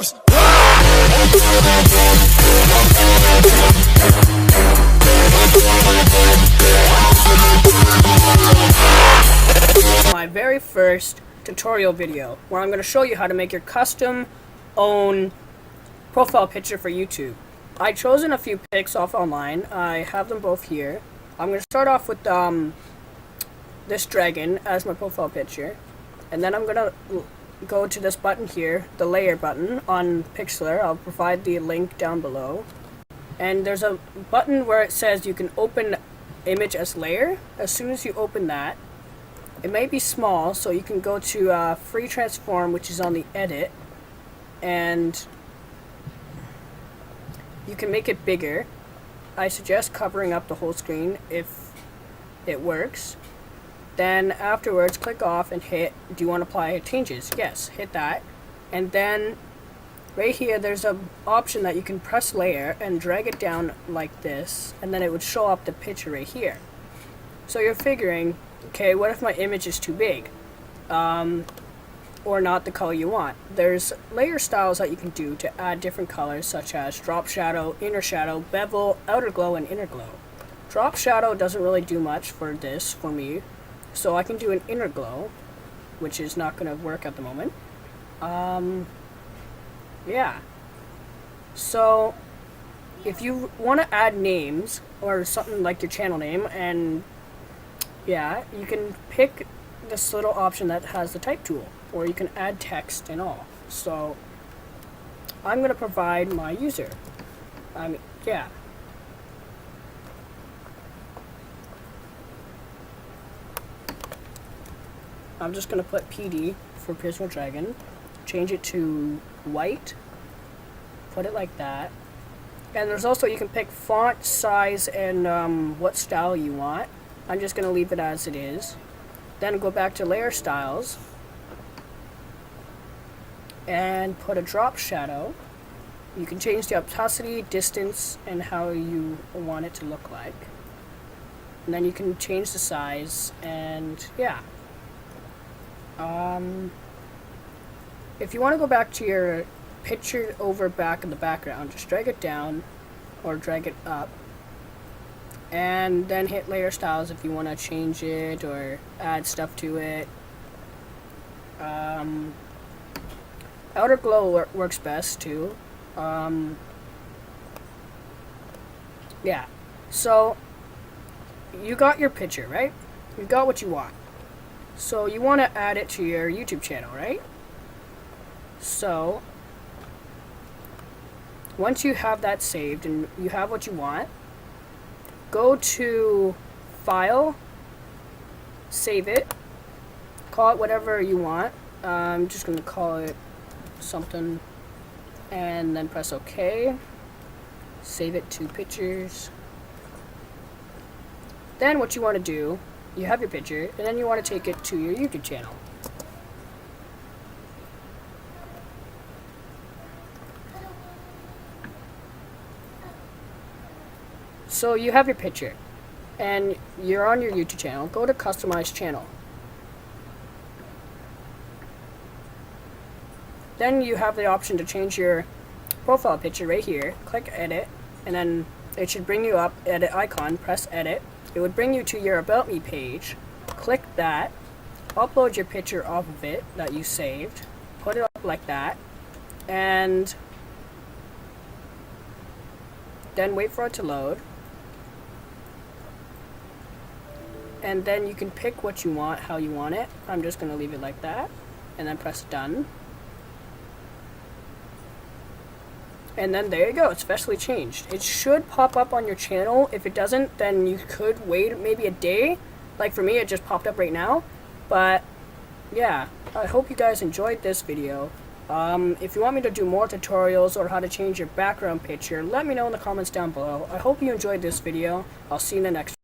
Dubs. My very first tutorial video where I'm going to show you how to make your custom own profile picture for YouTube. I've chosen a few pics off online. I have them both here. I'm going to start off with this dragon as my profile picture, and then I'm going to go to this button here, the layer button on Pixlr. I'll provide the link down below. And there's a button where it says you can open image as layer. As soon as you open that, it may be small, so you can go to free transform, which is on the edit, and you can make it bigger. I suggest covering up the whole screen if it works. Then afterwards, click off and hit, do you want to apply changes? Yes, hit that. And then right here, there's an option that you can press layer and drag it down like this, and then it would show up the picture right here. So you're figuring, okay, what if my image is too big? Or not the color you want? There's layer styles that you can do to add different colors, such as drop shadow, inner shadow, bevel, outer glow, and inner glow. Drop shadow doesn't really do much for this, for me. So I can do an inner glow, which is not going to work at the moment. Yeah. So if you want to add names or something like your channel name, and yeah, you can pick this little option that has the type tool, or you can add text and all. So I'm going to provide my user. Yeah. I'm just going to put PD for Prismal Dragon, change it to white, put it like that. And there's also, you can pick font, size, and what style you want. I'm just going to leave it as it is. Then go back to layer styles and put a drop shadow. You can change the opacity, distance, and how you want it to look like. And then you can change the size, and yeah. If you want to go back to your picture over back in the background, just drag it down or drag it up, and then hit layer styles if you want to change it or add stuff to it. Outer glow works best too. Yeah, so you got your picture, right? You got what you want. So you want to add it to your YouTube channel, right? So once you have that saved and you have what you want, go to File, save it, call it whatever you want. I'm just going to call it something, and then press OK. Save it to pictures. Then what you want to do, you have your picture, and then you want to take it to your YouTube channel. So you have your picture, and you're on your YouTube channel. Go to Customize Channel. Then you have the option to change your profile picture right here. Click Edit, and then it should bring you up, Edit icon, press Edit. It would bring you to your About Me page. Click that, upload your picture off of it that you saved, put it up like that, and then wait for it to load. And then you can pick what you want, how you want it. I'm just going to leave it like that, and then press Done. And then there you go, it's specially changed. It should pop up on your channel. If it doesn't, then you could wait maybe a day. Like for me, it just popped up right now. But yeah, I hope you guys enjoyed this video. If you want me to do more tutorials or how to change your background picture, let me know in the comments down below. I hope you enjoyed this video. I'll see you in the next one.